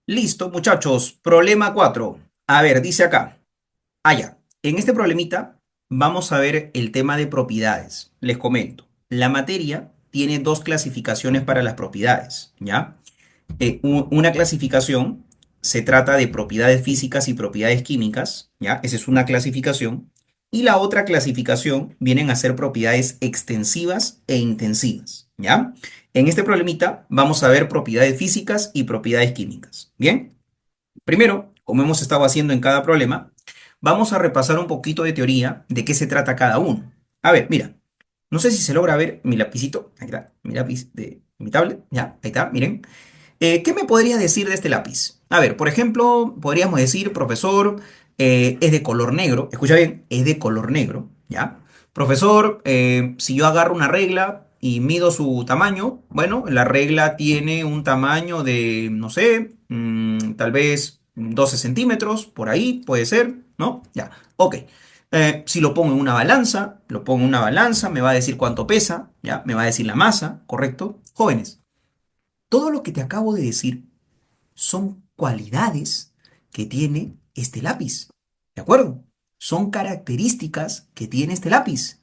Listo, muchachos. Problema 4. A ver, dice acá. Ya. En este problemita vamos a ver el tema de propiedades. Les comento. La materia tiene dos clasificaciones para las propiedades, ¿ya? Una clasificación se trata de propiedades físicas y propiedades químicas, ¿ya? Esa es una clasificación. Y la otra clasificación vienen a ser propiedades extensivas e intensivas, ¿ya? En este problemita vamos a ver propiedades físicas y propiedades químicas, ¿bien? Primero, como hemos estado haciendo en cada problema, vamos a repasar un poquito de teoría de qué se trata cada uno. A ver, mira, no sé si se logra ver mi lapicito, ahí está, mi lápiz de mi tablet, ya, ahí está, miren. ¿Qué me podrías decir de este lápiz? A ver, por ejemplo, podríamos decir, profesor, es de color negro. Escucha bien, es de color negro, ¿ya? Profesor, si yo agarro una regla y mido su tamaño, bueno, la regla tiene un tamaño de, no sé, tal vez 12 centímetros, por ahí puede ser, ¿no? Ya, ok. Si lo pongo en una balanza, lo pongo en una balanza, me va a decir cuánto pesa, ¿ya? Me va a decir la masa, ¿correcto? Jóvenes. Todo lo que te acabo de decir son cualidades que tiene este lápiz. ¿De acuerdo? Son características que tiene este lápiz.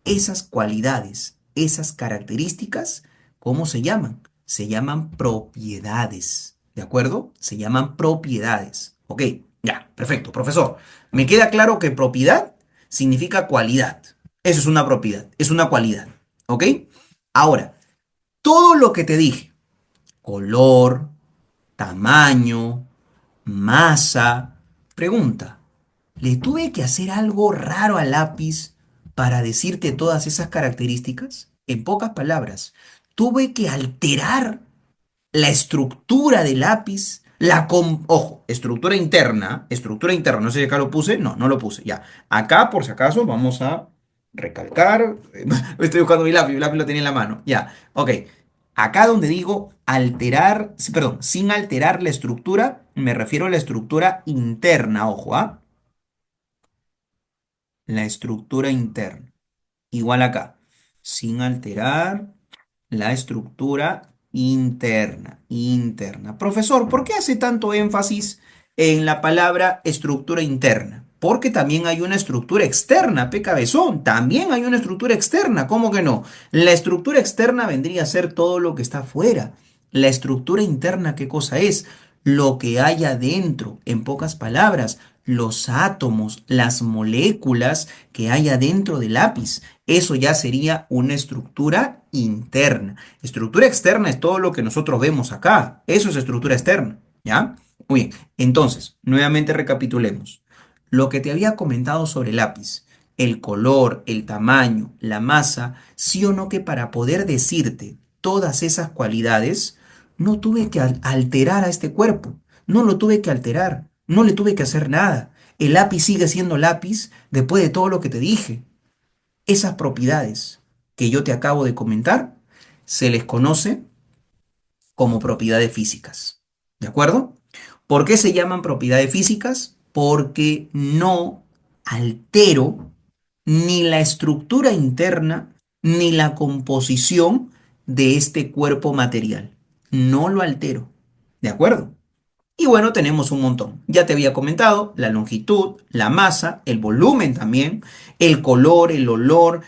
Esas cualidades, esas características, ¿cómo se llaman? Se llaman propiedades. ¿De acuerdo? Se llaman propiedades. Ok, ya, perfecto, profesor. Me queda claro que propiedad significa cualidad. Eso es una propiedad, es una cualidad. ¿Ok? Ahora, todo lo que te dije, color, tamaño, masa. Pregunta, ¿le tuve que hacer algo raro al lápiz para decirte todas esas características? En pocas palabras, tuve que alterar la estructura del lápiz, ojo, estructura interna, no sé si acá lo puse, no, no lo puse, ya. Acá, por si acaso, vamos a recalcar, estoy buscando mi lápiz lo tenía en la mano, ya, ok. Acá donde digo alterar, sí, perdón, sin alterar la estructura, me refiero a la estructura interna, ojo, ¿ah? La estructura interna. Igual acá, sin alterar la estructura interna. Profesor, ¿por qué hace tanto énfasis en la palabra estructura interna? Porque también hay una estructura externa, pe cabezón, también hay una estructura externa, ¿cómo que no? La estructura externa vendría a ser todo lo que está afuera. La estructura interna, ¿qué cosa es? Lo que hay adentro, en pocas palabras, los átomos, las moléculas que hay adentro del lápiz. Eso ya sería una estructura interna. Estructura externa es todo lo que nosotros vemos acá. Eso es estructura externa, ¿ya? Muy bien. Entonces, nuevamente recapitulemos. Lo que te había comentado sobre el lápiz, el color, el tamaño, la masa, sí o no que para poder decirte todas esas cualidades, no tuve que alterar a este cuerpo. No lo tuve que alterar. No le tuve que hacer nada. El lápiz sigue siendo lápiz después de todo lo que te dije. Esas propiedades que yo te acabo de comentar se les conoce como propiedades físicas. ¿De acuerdo? ¿Por qué se llaman propiedades físicas? Porque no altero ni la estructura interna ni la composición de este cuerpo material. No lo altero. ¿De acuerdo? Y bueno, tenemos un montón. Ya te había comentado la longitud, la masa, el volumen también, el color, el olor.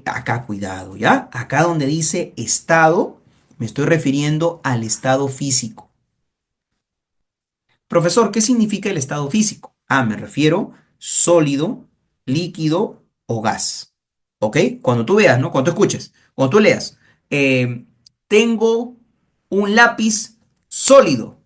Acá cuidado, ¿ya? Acá donde dice estado, me estoy refiriendo al estado físico. Profesor, ¿qué significa el estado físico? Me refiero sólido, líquido o gas. ¿Ok? Cuando tú veas, ¿no? Cuando tú escuches, cuando tú leas, eh, tengo un lápiz sólido.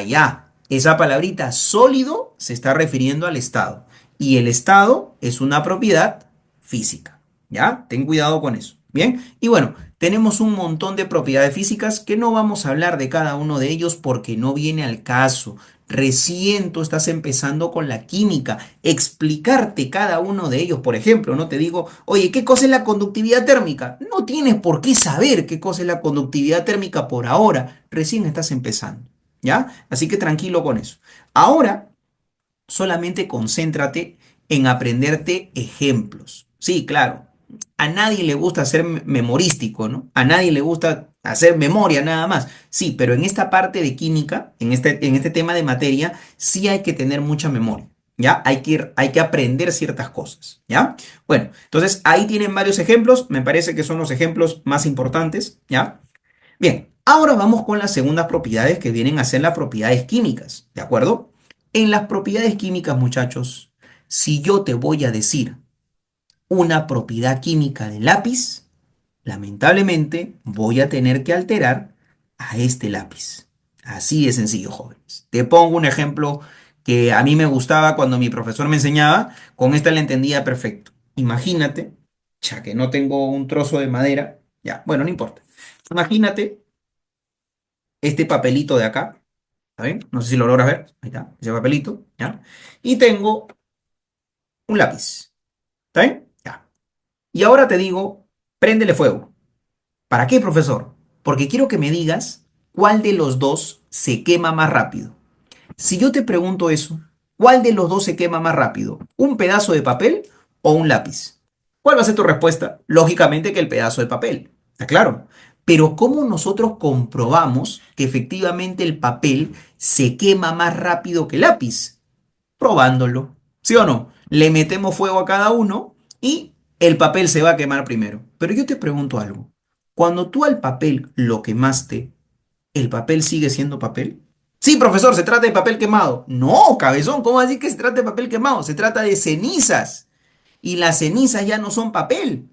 Ya. Esa palabrita sólido se está refiriendo al estado. Y el estado es una propiedad física. ¿Ya? Ten cuidado con eso. Bien. Y bueno, tenemos un montón de propiedades físicas que no vamos a hablar de cada uno de ellos porque no viene al caso. Recién tú estás empezando con la química, explicarte cada uno de ellos. Por ejemplo, no te digo, oye, ¿qué cosa es la conductividad térmica? No tienes por qué saber qué cosa es la conductividad térmica por ahora. Recién estás empezando, ¿ya? Así que tranquilo con eso. Ahora, solamente concéntrate en aprenderte ejemplos. Sí, claro. A nadie le gusta ser memorístico, ¿no? A nadie le gusta hacer memoria nada más. Sí, pero en esta parte de química, en este tema de materia, sí hay que tener mucha memoria. ¿Ya? Hay que aprender ciertas cosas. ¿Ya? Bueno, entonces ahí tienen varios ejemplos. Me parece que son los ejemplos más importantes. ¿Ya? Bien, ahora vamos con las segundas propiedades que vienen a ser las propiedades químicas. ¿De acuerdo? En las propiedades químicas, muchachos, si yo te voy a decir una propiedad química del lápiz, lamentablemente voy a tener que alterar a este lápiz. Así de sencillo, jóvenes. Te pongo un ejemplo que a mí me gustaba cuando mi profesor me enseñaba, con esta le entendía perfecto. Imagínate, ya que no tengo un trozo de madera, ya, bueno, no importa. Imagínate este papelito de acá, ¿está bien? No sé si lo logras ver, ahí está, ese papelito, ¿ya? Y tengo un lápiz, ¿está bien? Ya. Y ahora te digo, préndele fuego. ¿Para qué, profesor? Porque quiero que me digas cuál de los dos se quema más rápido. Si yo te pregunto eso, ¿cuál de los dos se quema más rápido? ¿Un pedazo de papel o un lápiz? ¿Cuál va a ser tu respuesta? Lógicamente que el pedazo de papel. ¿Está claro? Pero ¿cómo nosotros comprobamos que efectivamente el papel se quema más rápido que el lápiz? Probándolo. ¿Sí o no? Le metemos fuego a cada uno y el papel se va a quemar primero. Pero yo te pregunto algo. Cuando tú al papel lo quemaste, ¿el papel sigue siendo papel? Sí, profesor, se trata de papel quemado. No, cabezón, ¿cómo decir que se trata de papel quemado? Se trata de cenizas. Y las cenizas ya no son papel.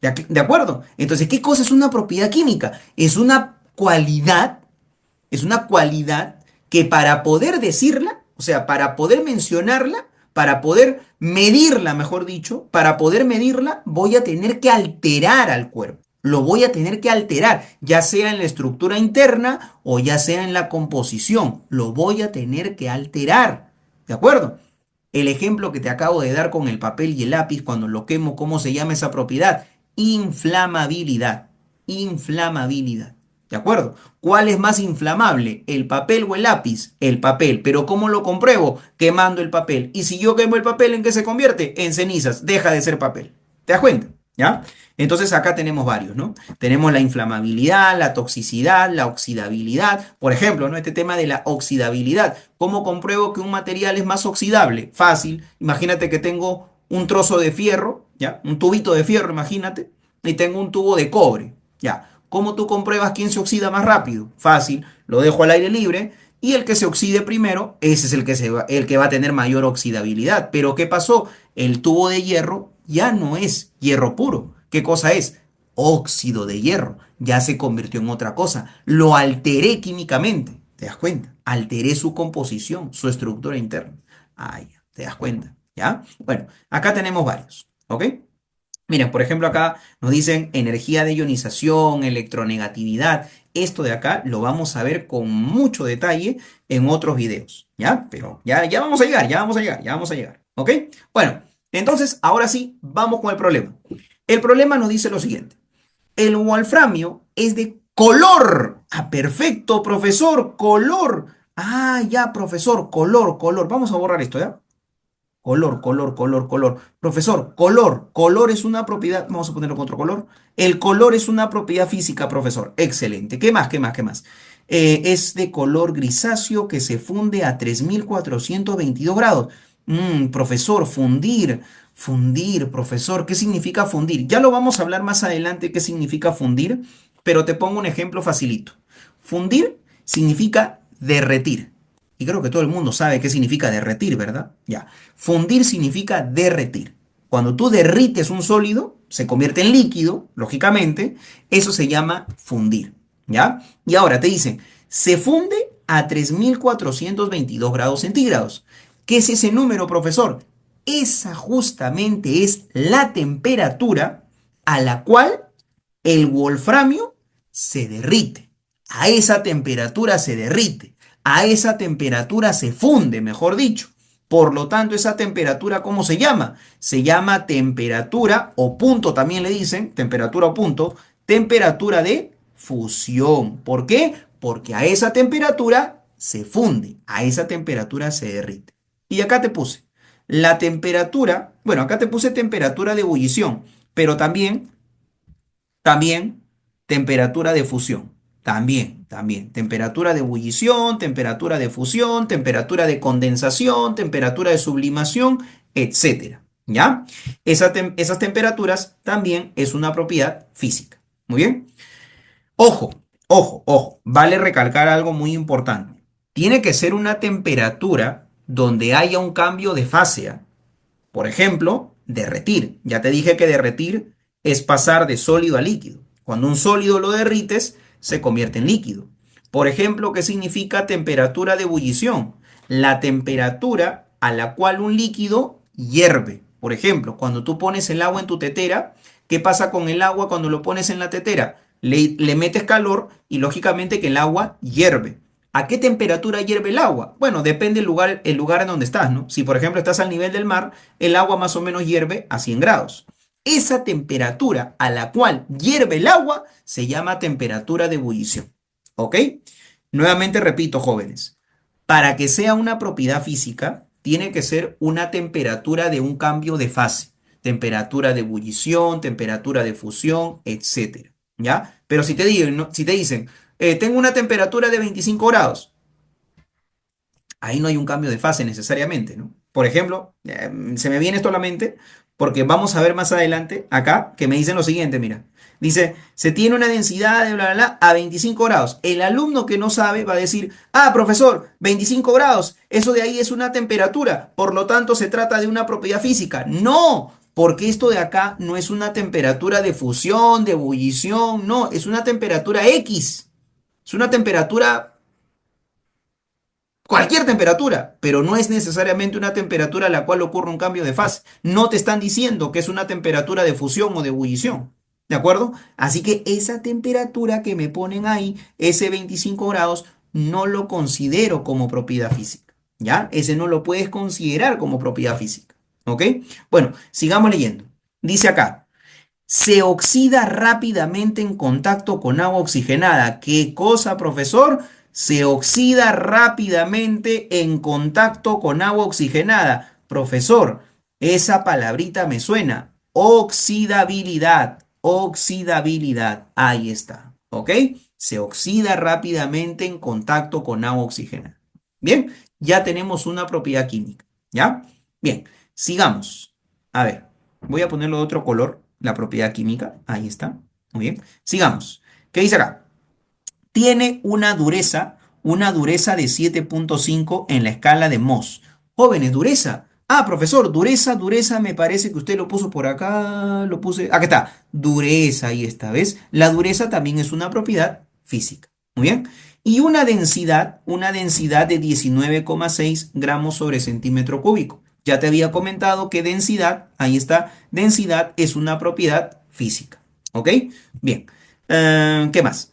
¿De acuerdo? Entonces, ¿qué cosa es una propiedad química? Es una cualidad que para poder decirla, o sea, para poder mencionarla, para poder medirla, mejor dicho, para poder medirla, voy a tener que alterar al cuerpo. Lo voy a tener que alterar, ya sea en la estructura interna o ya sea en la composición. Lo voy a tener que alterar. ¿De acuerdo? El ejemplo que te acabo de dar con el papel y el lápiz, cuando lo quemo, ¿cómo se llama esa propiedad? Inflamabilidad. Inflamabilidad. ¿De acuerdo? ¿Cuál es más inflamable, el papel o el lápiz? El papel. Pero ¿cómo lo compruebo? Quemando el papel. Y si yo quemo el papel, ¿en qué se convierte? En cenizas. Deja de ser papel. ¿Te das cuenta? ¿Ya? Entonces acá tenemos varios, ¿no? Tenemos la inflamabilidad, la toxicidad, la oxidabilidad. Por ejemplo, ¿no? Este tema de la oxidabilidad. ¿Cómo compruebo que un material es más oxidable? Fácil. Imagínate que tengo un trozo de fierro, ¿ya? Un tubito de fierro, imagínate. Y tengo un tubo de cobre, ¿ya? ¿Cómo tú compruebas quién se oxida más rápido? Fácil. Lo dejo al aire libre y el que se oxide primero, ese es el que va a tener mayor oxidabilidad. Pero ¿qué pasó? El tubo de hierro ya no es hierro puro. ¿Qué cosa es? Óxido de hierro. Ya se convirtió en otra cosa. Lo alteré químicamente. ¿Te das cuenta? Alteré su composición, su estructura interna. Ay, ¿te das cuenta? ¿Ya? Bueno, acá tenemos varios. ¿Ok? Miren, por ejemplo, acá nos dicen energía de ionización, electronegatividad. Esto de acá lo vamos a ver con mucho detalle en otros videos, ¿ya? Pero ya vamos a llegar, ya vamos a llegar, ya vamos a llegar, ¿ok? Bueno, entonces, ahora sí, vamos con el problema. El problema nos dice lo siguiente. El wolframio es de color. Ah, perfecto, profesor, color. Ah, ya, profesor, color, color. Vamos a borrar esto, ¿ya? Color, color, color, color. Profesor, color. Color es una propiedad. Vamos a ponerlo con otro color. El color es una propiedad física, profesor. Excelente. ¿Qué más? ¿Qué más? ¿Qué más? Es de color grisáceo que se funde a 3422 grados. Profesor, fundir. Fundir, profesor. ¿Qué significa fundir? Ya lo vamos a hablar más adelante qué significa fundir, pero te pongo un ejemplo facilito. Fundir significa derretir. Y creo que todo el mundo sabe qué significa derretir, ¿verdad? Ya. Fundir significa derretir. Cuando tú derrites un sólido, se convierte en líquido, lógicamente, eso se llama fundir, ¿ya? Y ahora te dicen, se funde a 3422 grados centígrados. ¿Qué es ese número, profesor? Esa justamente es la temperatura a la cual el wolframio se derrite. A esa temperatura se derrite. A esa temperatura se funde, mejor dicho. Por lo tanto, esa temperatura, ¿cómo se llama? Se llama temperatura o punto, también le dicen, temperatura o punto, temperatura de fusión. ¿Por qué? Porque a esa temperatura se funde, a esa temperatura se derrite. Y acá te puse la temperatura, bueno, acá te puse temperatura de ebullición, pero también Temperatura de fusión. También, también. Temperatura de ebullición, temperatura de fusión, temperatura de condensación, temperatura de sublimación, etcétera. ¿Ya? Esas temperaturas también es una propiedad física. Muy bien. Ojo, ojo, ojo. Vale recalcar algo muy importante. Tiene que ser una temperatura donde haya un cambio de fase. ¿Ah? Por ejemplo, derretir. Ya te dije que derretir es pasar de sólido a líquido. Cuando un sólido lo derrites, se convierte en líquido. Por ejemplo, ¿qué significa temperatura de ebullición? La temperatura a la cual un líquido hierve. Por ejemplo, cuando tú pones el agua en tu tetera, ¿qué pasa con el agua cuando lo pones en la tetera? Le metes calor y lógicamente que el agua hierve. ¿A qué temperatura hierve el agua? Bueno, depende el lugar en donde estás, ¿no? Si por ejemplo estás al nivel del mar, el agua más o menos hierve a 100 grados. Esa temperatura a la cual hierve el agua se llama temperatura de ebullición. ¿Ok? Nuevamente repito, jóvenes, para que sea una propiedad física, tiene que ser una temperatura de un cambio de fase. Temperatura de ebullición, temperatura de fusión, etcétera. ¿Ya? Pero si te digo, si te dicen, tengo una temperatura de 25 grados, ahí no hay un cambio de fase necesariamente, ¿no? Por ejemplo, se me viene esto a la mente porque vamos a ver más adelante acá que me dicen lo siguiente, mira. Dice, se tiene una densidad de bla, bla, bla a 25 grados. El alumno que no sabe va a decir, ah, profesor, 25 grados, eso de ahí es una temperatura, por lo tanto se trata de una propiedad física. No, porque esto de acá no es una temperatura de fusión, de ebullición, no, es una temperatura X. Es una temperatura cualquier temperatura, pero no es necesariamente una temperatura a la cual ocurre un cambio de fase. No te están diciendo que es una temperatura de fusión o de ebullición. ¿De acuerdo? Así que esa temperatura que me ponen ahí, ese 25 grados, no lo considero como propiedad física. ¿Ya? Ese no lo puedes considerar como propiedad física. ¿Ok? Bueno, sigamos leyendo. Dice acá. Se oxida rápidamente en contacto con agua oxigenada. ¿Qué cosa, profesor? Se oxida rápidamente en contacto con agua oxigenada. Profesor, esa palabrita me suena. Oxidabilidad. Oxidabilidad. Ahí está. ¿Ok? Se oxida rápidamente en contacto con agua oxigenada. Bien, ya tenemos una propiedad química. ¿Ya? Bien, sigamos. A ver. Voy a ponerlo de otro color, la propiedad química. Ahí está. Muy bien. Sigamos. ¿Qué dice acá? Tiene una dureza de 7,5 en la escala de Mohs. Jóvenes, dureza. Ah, profesor, dureza, dureza, me parece que usted lo puso por acá, lo puse. Acá está. Dureza, ahí está, ¿ves? La dureza también es una propiedad física. Muy bien. Y una densidad de 19,6 gramos sobre centímetro cúbico. Ya te había comentado que densidad, ahí está, densidad es una propiedad física. ¿Ok? Bien. ¿Qué más?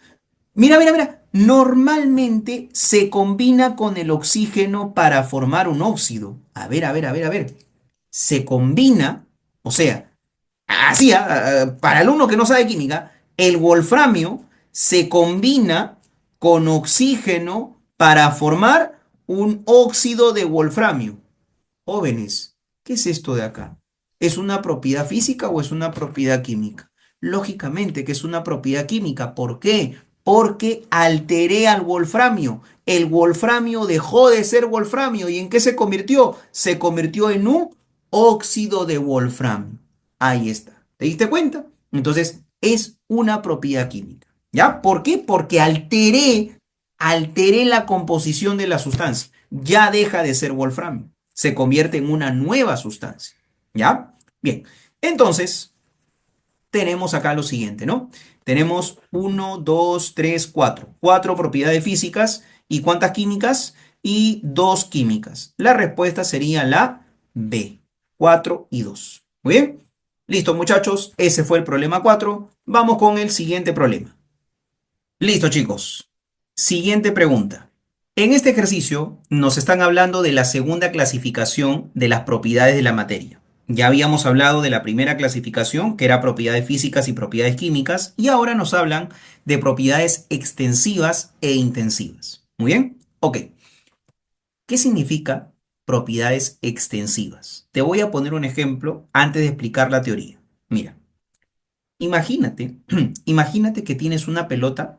Mira, mira, mira. Normalmente se combina con el oxígeno para formar un óxido. A ver, a ver, a ver, a ver. Se combina, o sea, así, para el uno que no sabe química, el wolframio se combina con oxígeno para formar un óxido de wolframio. Jóvenes, ¿qué es esto de acá? ¿Es una propiedad física o es una propiedad química? Lógicamente que es una propiedad química. ¿Por qué? Porque alteré al wolframio. El wolframio dejó de ser wolframio. ¿Y en qué se convirtió? Se convirtió en un óxido de wolframio. Ahí está. ¿Te diste cuenta? Entonces, es una propiedad química. ¿Ya? ¿Por qué? Porque alteré la composición de la sustancia. Ya deja de ser wolframio, se convierte en una nueva sustancia. ¿Ya? Bien, entonces tenemos acá lo siguiente, ¿no? Tenemos uno, 2, 3, 4. Cuatro propiedades físicas y ¿cuántas químicas? Y dos químicas. La respuesta sería la B, 4 y 2. Muy bien. Listo, muchachos. Ese fue el problema 4. Vamos con el siguiente problema. Listo, chicos. Siguiente pregunta. En este ejercicio nos están hablando de la segunda clasificación de las propiedades de la materia. Ya habíamos hablado de la primera clasificación, que era propiedades físicas y propiedades químicas, y ahora nos hablan de propiedades extensivas e intensivas. Muy bien. Ok. ¿Qué significa propiedades extensivas? Te voy a poner un ejemplo antes de explicar la teoría. Mira. Imagínate, imagínate que tienes una pelota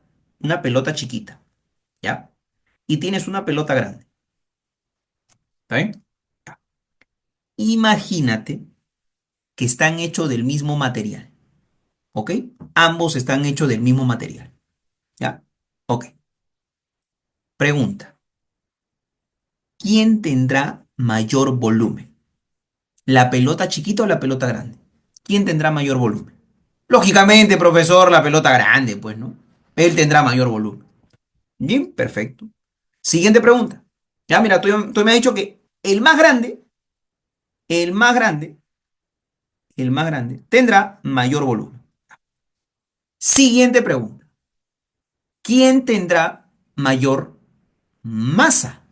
chiquita, ¿ya? Y tienes una pelota grande, ¿está bien? Imagínate que están hechos del mismo material, ¿ok? Ambos están hechos del mismo material, ¿ya? Ok. Pregunta, ¿quién tendrá mayor volumen? ¿La pelota chiquita o la pelota grande? ¿Quién tendrá mayor volumen? Lógicamente, profesor, la pelota grande, pues, ¿no? Él tendrá mayor volumen. Bien, perfecto. Siguiente pregunta. Ya, mira, tú me has dicho que el más grande, el más grande, tendrá mayor volumen. Siguiente pregunta. ¿Quién tendrá mayor masa?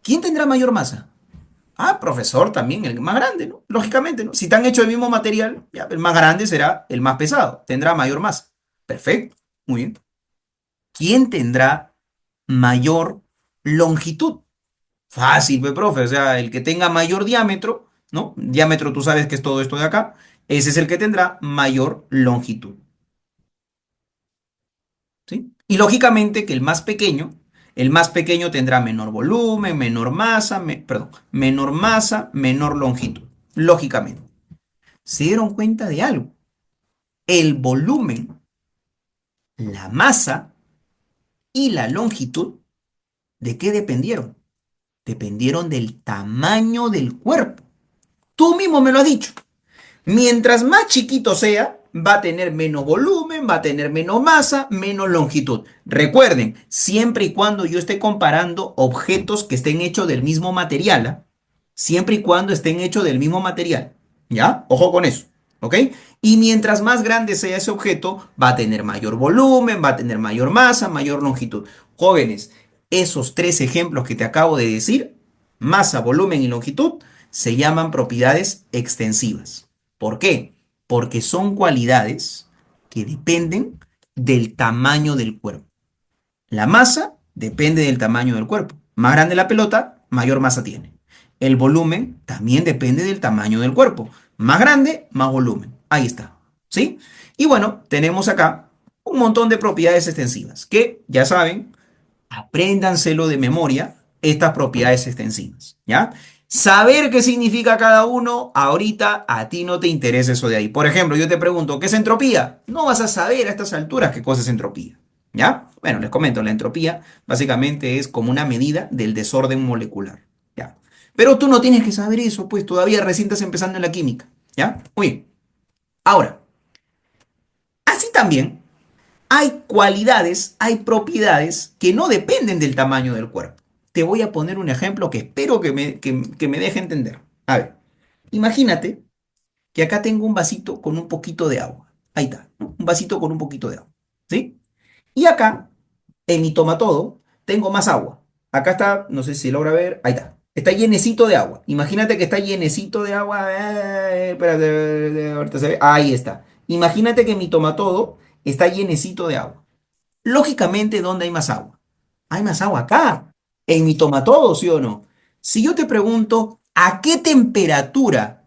¿Quién tendrá mayor masa? Ah, profesor, también el más grande, ¿no? Lógicamente, ¿no? Si están hechos del mismo material, ya, el más grande será el más pesado, tendrá mayor masa. Perfecto, muy bien. ¿Quién tendrá mayor longitud? Fácil, pues, profe, o sea, el que tenga mayor diámetro, ¿no? Diámetro, tú sabes que es todo esto de acá, ese es el que tendrá mayor longitud, ¿sí? Y lógicamente que el más pequeño tendrá menor volumen, menor masa, perdón, menor masa, menor longitud, lógicamente. Se dieron cuenta de algo. El volumen, la masa y la longitud, ¿de qué dependieron? Dependieron del tamaño del cuerpo. Tú mismo me lo has dicho. Mientras más chiquito sea, va a tener menos volumen, va a tener menos masa, menos longitud. Recuerden, siempre y cuando yo esté comparando objetos que estén hechos del mismo material, ¿ah? Siempre y cuando estén hechos del mismo material. ¿Ya? Ojo con eso. ¿Ok? Y mientras más grande sea ese objeto, va a tener mayor volumen, va a tener mayor masa, mayor longitud. Jóvenes, esos tres ejemplos que te acabo de decir, masa, volumen y longitud, se llaman propiedades extensivas. ¿Por qué? Porque son cualidades que dependen del tamaño del cuerpo. La masa depende del tamaño del cuerpo. Más grande la pelota, mayor masa tiene. El volumen también depende del tamaño del cuerpo. Más grande, más volumen. Ahí está. ¿Sí? Y bueno, tenemos acá un montón de propiedades extensivas que, ya saben, apréndanselo de memoria, estas propiedades extensivas, ¿ya? Saber qué significa cada uno, ahorita a ti no te interesa eso de ahí. Por ejemplo, yo te pregunto, ¿qué es entropía? No vas a saber a estas alturas qué cosa es entropía, ¿ya? Bueno, les comento, la entropía básicamente es como una medida del desorden molecular, ¿ya? Pero tú no tienes que saber eso, pues todavía recién estás empezando en la química, ¿ya? Muy bien. Ahora, así también hay cualidades, hay propiedades que no dependen del tamaño del cuerpo. Te voy a poner un ejemplo que espero que me deje entender. A ver, imagínate que acá tengo un vasito con un poquito de agua. Ahí está, ¿no? Un vasito con un poquito de agua. ¿Sí? Y acá, en mi tomatodo, tengo más agua. Acá está, no sé si logra ver, ahí está. Está llenecito de agua. Imagínate que está llenecito de agua. Espérate, ahorita se ve. Ahí está. Imagínate que mi tomatodo está llenecito de agua. Lógicamente, ¿dónde hay más agua? Hay más agua acá, en mi tomatodo, ¿sí o no? Si yo te pregunto, a qué temperatura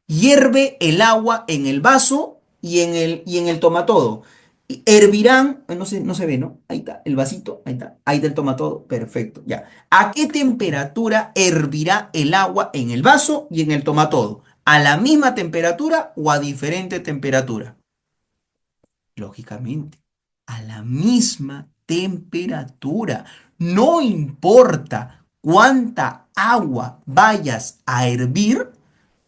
hierve el agua en el vaso y en el tomatodo? Hervirán, no sé, no se ve, ¿no? Ahí está, el vasito, ahí está el tomatodo, perfecto, ya. ¿A qué temperatura hervirá el agua en el vaso y en el tomatodo? ¿A la misma temperatura o a diferente temperatura? Lógicamente, a la misma temperatura. No importa cuánta agua vayas a hervir,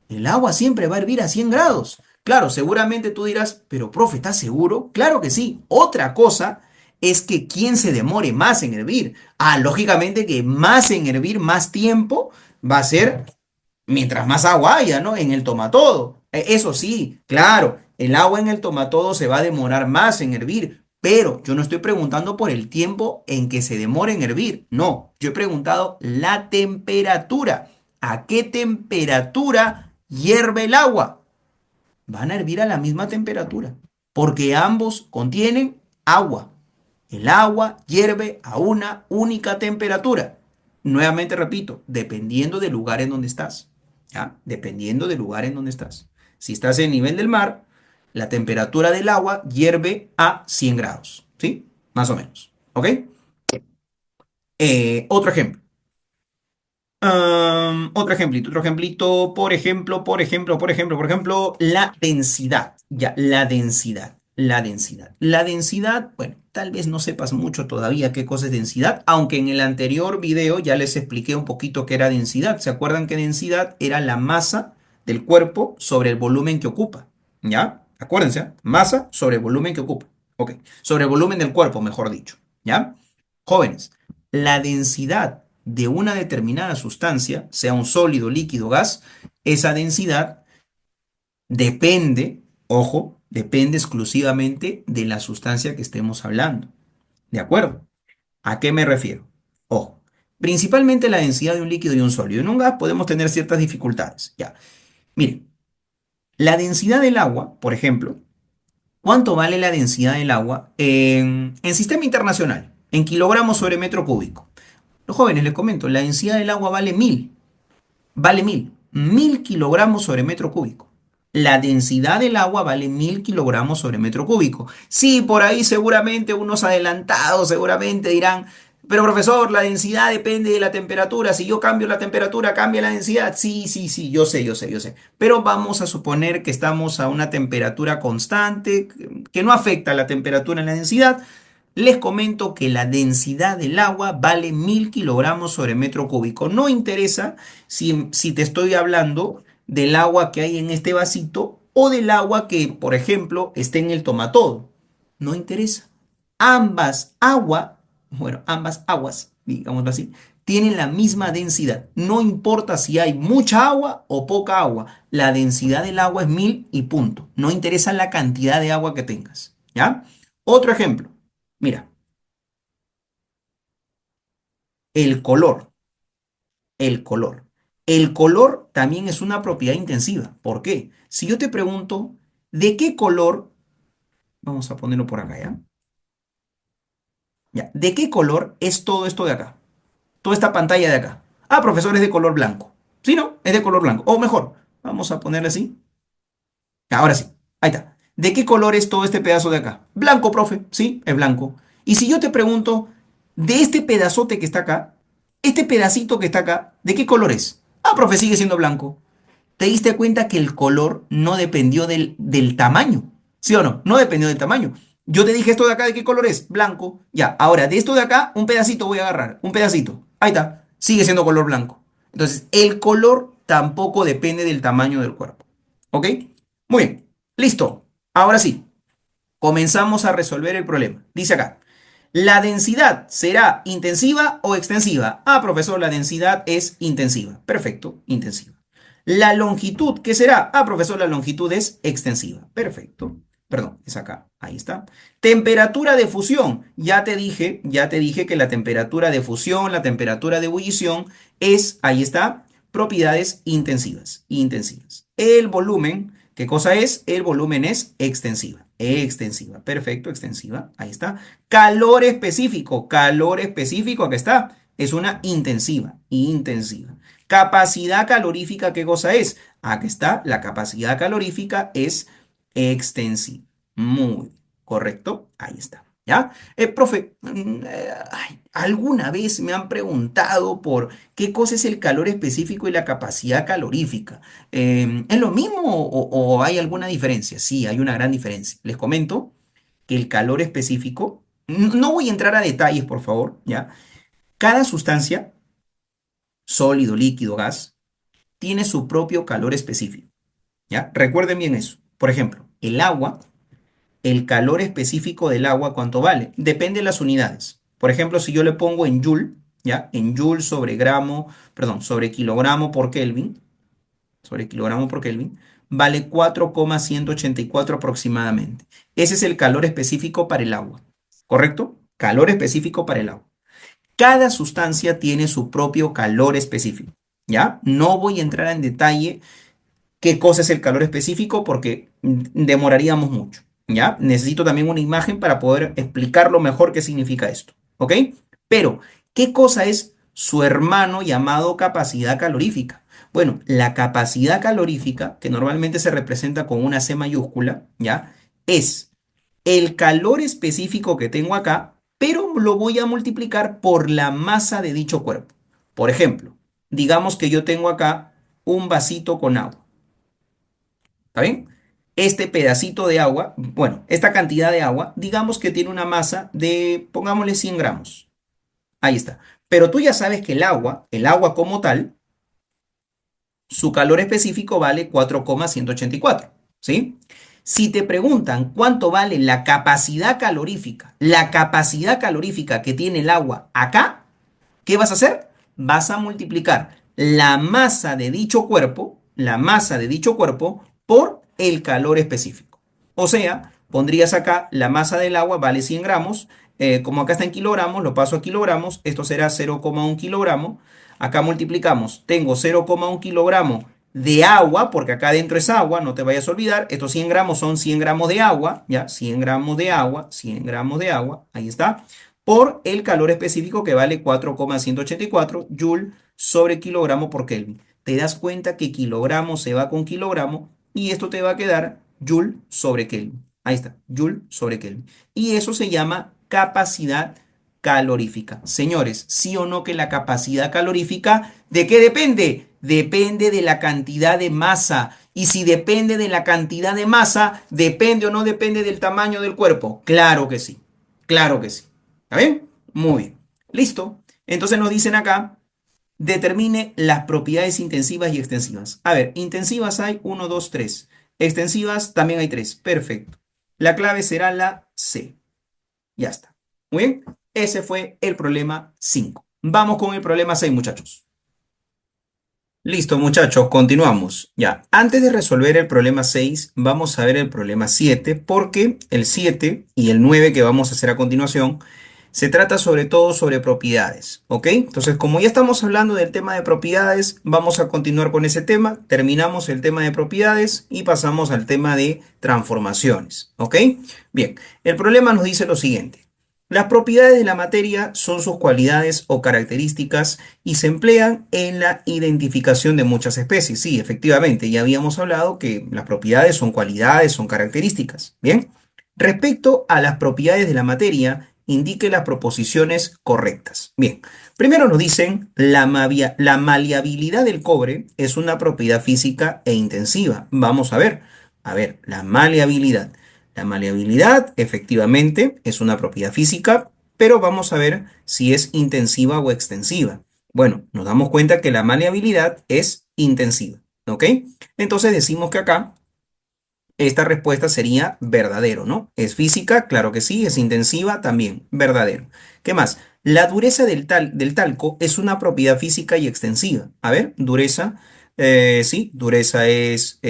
el agua siempre va a hervir a 100 grados. Claro, seguramente tú dirás, pero profe, ¿estás seguro? Claro que sí. Otra cosa es que quién se demore más en hervir. Ah, lógicamente que más en hervir, más tiempo va a ser mientras más agua haya, ¿no? En el tomatodo. Eso sí, claro, el agua en el tomatodo se va a demorar más en hervir, pero yo no estoy preguntando por el tiempo en que se demore en hervir. No, yo he preguntado la temperatura. ¿A qué temperatura hierve el agua? Van a hervir a la misma temperatura, porque ambos contienen agua. El agua hierve a una única temperatura. Nuevamente repito, dependiendo del lugar en donde estás. ¿Ya? Dependiendo del lugar en donde estás. Si estás en nivel del mar, La temperatura del agua hierve a 100 grados, ¿sí? Más o menos, ¿ok? Otro ejemplo. Otro ejemplito, por ejemplo, la densidad. Ya, la densidad, bueno, tal vez no sepas mucho todavía qué cosa es densidad, aunque en el anterior video ya les expliqué un poquito qué era densidad. ¿Se acuerdan que densidad era la masa del cuerpo sobre el volumen que ocupa? ¿Ya? Acuérdense, ¿ah? Masa sobre el volumen que ocupa. Ok, sobre el volumen del cuerpo, mejor dicho. ¿Ya? Jóvenes, la densidad de una determinada sustancia, sea un sólido, líquido, gas, esa densidad depende, ojo, depende exclusivamente de la sustancia que estemos hablando. ¿De acuerdo? ¿A qué me refiero? Ojo, principalmente la densidad de un líquido y un sólido. En un gas podemos tener ciertas dificultades. Ya, miren, la densidad del agua, por ejemplo, ¿cuánto vale la densidad del agua en sistema internacional? En kilogramos sobre metro cúbico. Los jóvenes, les comento, la densidad del agua vale 1000. Vale 1000 kilogramos sobre metro cúbico. La densidad del agua vale 1000 kilogramos sobre metro cúbico. Sí, por ahí seguramente unos adelantados seguramente dirán, pero profesor, la densidad depende de la temperatura. Si yo cambio la temperatura, cambia la densidad. Sí, sí, sí, yo sé. Pero vamos a suponer que estamos a una temperatura constante, que no afecta la temperatura en la densidad. Les comento que la densidad del agua vale 1000 kilogramos sobre metro cúbico. No interesa si te estoy hablando del agua que hay en este vasito o del agua que, por ejemplo, esté en el tomatodo. No interesa. Ambas aguas, digámoslo así, tienen la misma densidad. No importa si hay mucha agua o poca agua. La densidad del agua es 1000 y punto. No interesa la cantidad de agua que tengas. ¿Ya? Otro ejemplo. Mira, el color, el color. El color también es una propiedad intensiva. ¿Por qué? Si yo te pregunto, ¿de qué color? Vamos a ponerlo por acá, ¿ya? Ya. ¿De qué color es todo esto de acá? Toda esta pantalla de acá. Ah, profesor, es de color blanco. Sí, no, es de color blanco. O mejor, vamos a ponerle así. Ahora sí, ahí está. ¿De qué color es todo este pedazo de acá? Blanco, profe. Sí, es blanco. Y si yo te pregunto, de este pedazote que está acá, este pedacito que está acá, ¿de qué color es? Ah, profe, sigue siendo blanco. ¿Te diste cuenta que el color no dependió del tamaño? ¿Sí o no? No dependió del tamaño. Yo te dije esto de acá, ¿de qué color es? Blanco. Ya, ahora de esto de acá, un pedacito voy a agarrar. Un pedacito. Ahí está. Sigue siendo color blanco. Entonces, el color tampoco depende del tamaño del cuerpo. ¿Ok? Muy bien. Listo. Ahora sí, comenzamos a resolver el problema. Dice acá. ¿La densidad será intensiva o extensiva? Ah, profesor, la densidad es intensiva. Perfecto, intensiva. La longitud, ¿qué será? Ah, profesor, la longitud es extensiva. Perfecto. Perdón, es acá. Ahí está. Temperatura de fusión. Ya te dije que la temperatura de fusión, la temperatura de ebullición es, ahí está, propiedades intensivas. Intensivas. El volumen, ¿qué cosa es? El volumen es extensiva. Extensiva. Perfecto, extensiva. Ahí está. Calor específico, aquí está. Es una intensiva. Intensiva. Capacidad calorífica, ¿qué cosa es? Aquí está, la capacidad calorífica es extensiva. Muy correcto, ahí está. ¿Ya? Profe, ¿alguna vez me han preguntado por qué cosa es el calor específico y la capacidad calorífica? ¿Es lo mismo o hay alguna diferencia? Sí, hay una gran diferencia. Les comento que el calor específico, no voy a entrar a detalles, por favor, ¿ya? Cada sustancia, sólido, líquido, gas, tiene su propio calor específico, ¿ya? Recuerden bien eso. Por ejemplo, el agua, el calor específico del agua, ¿cuánto vale? Depende de las unidades. Por ejemplo, si yo le pongo en joule, ¿ya? En joule sobre gramo, perdón, sobre kilogramo por Kelvin, vale 4,184 aproximadamente. Ese es el calor específico para el agua, ¿correcto? Calor específico para el agua. Cada sustancia tiene su propio calor específico, ¿ya? No voy a entrar en detalle qué cosa es el calor específico porque demoraríamos mucho, ¿ya? Necesito también una imagen para poder explicarlo mejor qué significa esto, ¿ok? Pero, ¿qué cosa es su hermano llamado capacidad calorífica? Bueno, la capacidad calorífica, que normalmente se representa con una C mayúscula, ¿ya? Es el calor específico que tengo acá, pero lo voy a multiplicar por la masa de dicho cuerpo. Por ejemplo, digamos que yo tengo acá un vasito con agua, ¿está bien? Este pedacito de agua, bueno, esta cantidad de agua, digamos que tiene una masa de, pongámosle 100 gramos. Ahí está. Pero tú ya sabes que el agua como tal, su calor específico vale 4,184, ¿sí? Si te preguntan cuánto vale la capacidad calorífica que tiene el agua acá, ¿qué vas a hacer? Vas a multiplicar la masa de dicho cuerpo por el calor específico. O sea, pondrías acá la masa del agua vale 100 gramos, como acá está en kilogramos, lo paso a kilogramos, esto será 0,1 kilogramo. Acá multiplicamos, tengo 0,1 kilogramo de agua, porque acá adentro es agua, no te vayas a olvidar, estos 100 gramos son 100 gramos de agua, ya, 100 gramos de agua, 100 gramos de agua, ahí está, por el calor específico que vale 4,184 joule sobre kilogramo por Kelvin. Te das cuenta que kilogramo se va con kilogramo y esto te va a quedar joule sobre Kelvin. Ahí está, joule sobre Kelvin. Y eso se llama capacidad calorífica. Señores, ¿sí o no que la capacidad calorífica, ¿de qué depende? Depende de la cantidad de masa. Y si depende de la cantidad de masa, ¿depende o no depende del tamaño del cuerpo? Claro que sí, claro que sí. ¿Está bien? Muy bien. Listo. Entonces nos dicen acá, determine las propiedades intensivas y extensivas. A ver, intensivas hay uno, 2, 3. Extensivas también hay 3. Perfecto. La clave será la C. Ya está. Muy bien. Ese fue el problema 5. Vamos con el problema 6, muchachos. Listo, muchachos, continuamos. Ya, antes de resolver el problema 6, vamos a ver el problema 7, porque el 7 y el 9 que vamos a hacer a continuación se trata sobre todo sobre propiedades, ¿ok? Entonces, como ya estamos hablando del tema de propiedades, vamos a continuar con ese tema, terminamos el tema de propiedades y pasamos al tema de transformaciones, ¿ok? Bien, el problema nos dice lo siguiente. Las propiedades de la materia son sus cualidades o características y se emplean en la identificación de muchas especies. Sí, efectivamente, ya habíamos hablado que las propiedades son cualidades, son características. Bien, respecto a las propiedades de la materia, indique las proposiciones correctas. Bien, primero nos dicen la maleabilidad del cobre es una propiedad física e intensiva. Vamos a ver, la maleabilidad. La maleabilidad, efectivamente, es una propiedad física, pero vamos a ver si es intensiva o extensiva. Bueno, nos damos cuenta que la maleabilidad es intensiva, ¿ok? Entonces decimos que acá esta respuesta sería verdadero, ¿no? ¿Es física? Claro que sí. ¿Es intensiva? También, verdadero. ¿Qué más? La dureza del talco es una propiedad física y extensiva. A ver, dureza, sí, dureza es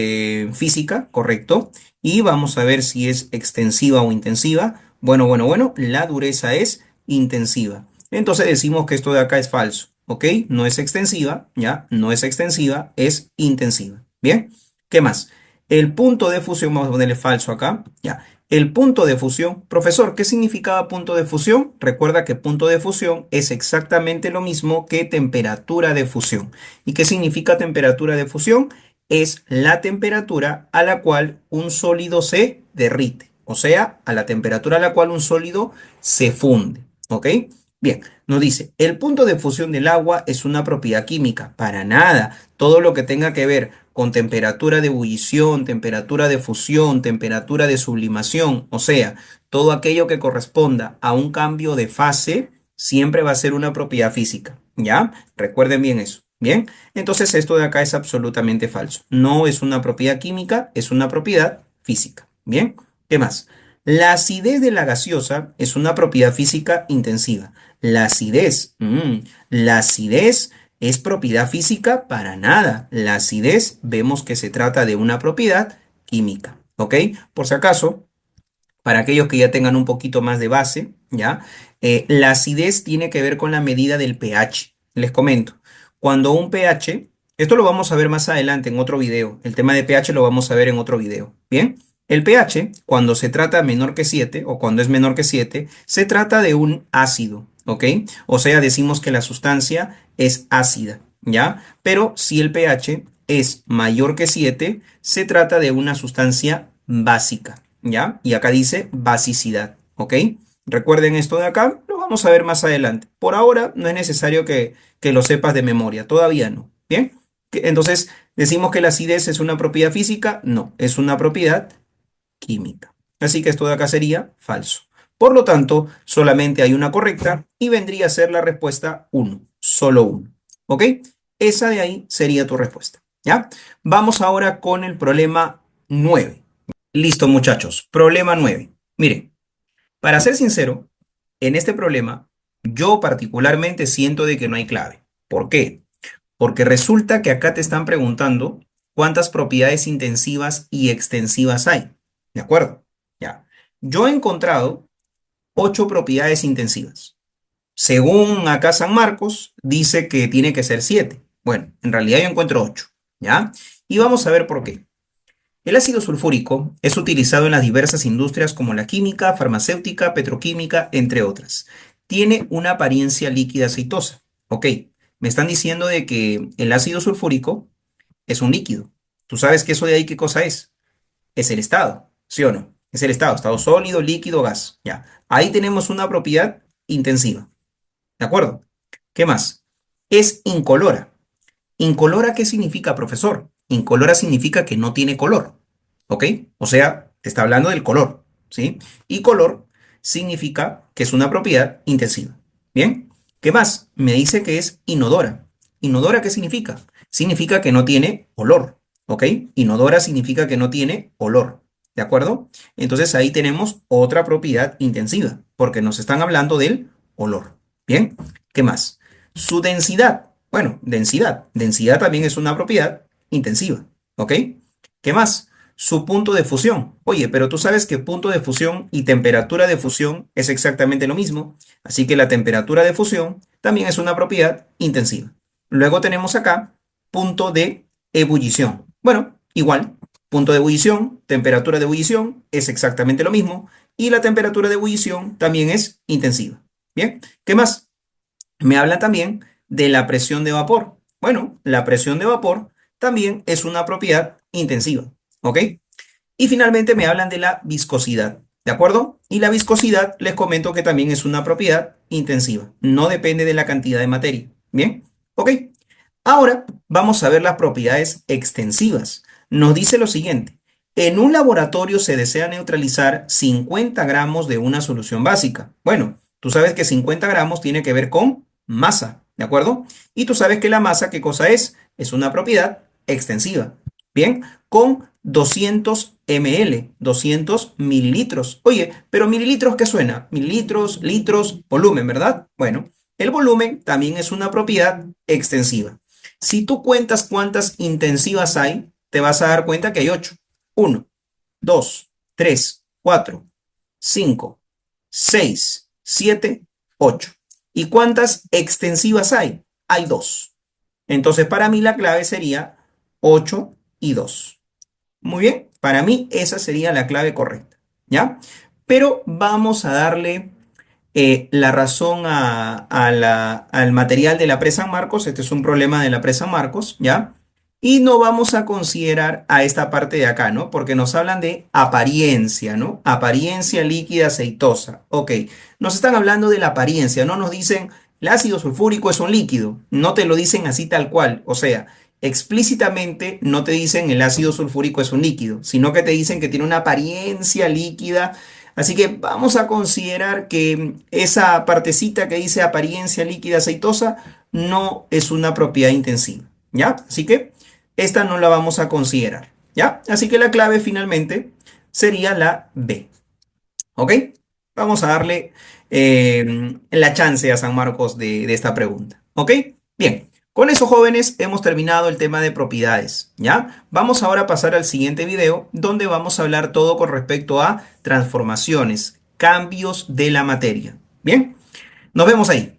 física, correcto. Y vamos a ver si es extensiva o intensiva. Bueno, la dureza es intensiva. Entonces decimos que esto de acá es falso, ¿ok? No es extensiva, ¿ya? No es extensiva, es intensiva. Bien, ¿qué más? El punto de fusión, vamos a ponerle falso acá. Ya. El punto de fusión. Profesor, ¿qué significaba punto de fusión? Recuerda que punto de fusión es exactamente lo mismo que temperatura de fusión. ¿Y qué significa temperatura de fusión? Es la temperatura a la cual un sólido se derrite. O sea, a la temperatura a la cual un sólido se funde. ¿Ok? Bien, nos dice, el punto de fusión del agua es una propiedad química. Para nada. Todo lo que tenga que ver con temperatura de ebullición, temperatura de fusión, temperatura de sublimación, o sea, todo aquello que corresponda a un cambio de fase, siempre va a ser una propiedad física. ¿Ya? Recuerden bien eso. Bien, entonces esto de acá es absolutamente falso. No es una propiedad química, es una propiedad física. Bien, ¿qué más? La acidez de la gaseosa es una propiedad física intensiva. La acidez ¿es propiedad física? Para nada. La acidez vemos que se trata de una propiedad química. ¿Ok? Por si acaso, para aquellos que ya tengan un poquito más de base, ¿ya? La acidez tiene que ver con la medida del pH. Les comento. Cuando un pH, esto lo vamos a ver más adelante en otro video. El tema de pH lo vamos a ver en otro video. ¿Bien? El pH, cuando se trata menor que 7 o cuando es menor que 7, se trata de un ácido. ¿Ok? O sea, decimos que la sustancia es ácida. ¿ya? Pero si el pH es mayor que 7, se trata de una sustancia básica, ¿ya? Y acá dice basicidad, ¿ok? Recuerden esto de acá, lo vamos a ver más adelante. Por ahora no es necesario que lo sepas de memoria, todavía no, ¿bien? Entonces, ¿decimos que la acidez es una propiedad física? No, es una propiedad química. Así que esto de acá sería falso. Por lo tanto, solamente hay una correcta y vendría a ser la respuesta uno, solo uno. ¿Ok? Esa de ahí sería tu respuesta. ¿Ya? Vamos ahora con el problema 9. Listo, muchachos. Problema 9. Miren, para ser sincero, en este problema, yo particularmente siento de que no hay clave. ¿Por qué? Porque resulta que acá te están preguntando cuántas propiedades intensivas y extensivas hay. ¿De acuerdo? Ya. Yo he encontrado 8 propiedades intensivas. Según acá San Marcos, dice que tiene que ser 7. Bueno, en realidad yo encuentro 8. ¿Ya? Y vamos a ver por qué. El ácido sulfúrico es utilizado en las diversas industrias como la química, farmacéutica, petroquímica, entre otras. Tiene una apariencia líquida aceitosa. Ok, me están diciendo de que el ácido sulfúrico es un líquido. ¿Tú sabes que eso de ahí qué cosa es? Es el estado, ¿sí o no? Es el estado sólido, líquido, gas. Ya, ahí tenemos una propiedad intensiva. ¿De acuerdo? ¿Qué más? Es incolora. ¿Incolora qué significa, profesor? Incolora significa que no tiene color, ¿ok? O sea, te está hablando del color, ¿sí? Y color significa que es una propiedad intensiva. ¿Bien? ¿Qué más? Me dice que es inodora. ¿Inodora qué significa? Significa que no tiene olor, ¿ok? Inodora significa que no tiene olor, ¿de acuerdo? Entonces ahí tenemos otra propiedad intensiva, porque nos están hablando del olor. ¿Bien? ¿Qué más? Su densidad. Bueno, densidad. Densidad también es una propiedad intensiva. ¿Ok? ¿Qué más? Su punto de fusión. Oye, pero tú sabes que punto de fusión y temperatura de fusión es exactamente lo mismo. Así que la temperatura de fusión también es una propiedad intensiva. Luego tenemos acá punto de ebullición. Bueno, igual. Punto de ebullición, temperatura de ebullición es exactamente lo mismo. Y la temperatura de ebullición también es intensiva. Bien, ¿qué más? Me habla también de la presión de vapor. Bueno, la presión de vapor también es una propiedad intensiva, ¿ok? Y finalmente me hablan de la viscosidad, ¿de acuerdo? Y la viscosidad les comento que también es una propiedad intensiva. No depende de la cantidad de materia. Bien, ¿ok? Ahora vamos a ver las propiedades extensivas. Nos dice lo siguiente. En un laboratorio se desea neutralizar 50 gramos de una solución básica. Bueno, tú sabes que 50 gramos tiene que ver con masa, ¿de acuerdo? Y tú sabes que la masa, ¿qué cosa es? Es una propiedad extensiva. Bien, con 200 ml, 200 mililitros. Oye, pero mililitros, ¿qué suena? Mililitros, litros, volumen, ¿verdad? Bueno, el volumen también es una propiedad extensiva. Si tú cuentas cuántas intensivas hay, te vas a dar cuenta que hay 8. 1, 2, 3, 4, 5, 6, 7, 8. ¿Y cuántas extensivas hay? Hay 2. Entonces, para mí la clave sería 8 y 2. Muy bien, para mí esa sería la clave correcta, ¿ya? Pero vamos a darle la razón al material de la presa San Marcos. Este es un problema de la presa San Marcos, ¿ya? Y no vamos a considerar a esta parte de acá, ¿no? Porque nos hablan de apariencia, ¿no? Apariencia líquida aceitosa. Ok, nos están hablando de la apariencia, no nos dicen el ácido sulfúrico es un líquido, no te lo dicen así tal cual, o sea, explícitamente no te dicen el ácido sulfúrico es un líquido, sino que te dicen que tiene una apariencia líquida. Así que vamos a considerar que esa partecita que dice apariencia líquida aceitosa no es una propiedad intensiva, ¿ya? Así que esta no la vamos a considerar, ¿ya? Así que la clave finalmente sería la B, ¿ok? Vamos a darle la chance a San Marcos de esta pregunta, ¿ok? Bien, con eso, jóvenes, hemos terminado el tema de propiedades, ¿ya? Vamos ahora a pasar al siguiente video, donde vamos a hablar todo con respecto a transformaciones, cambios de la materia. Bien, nos vemos ahí.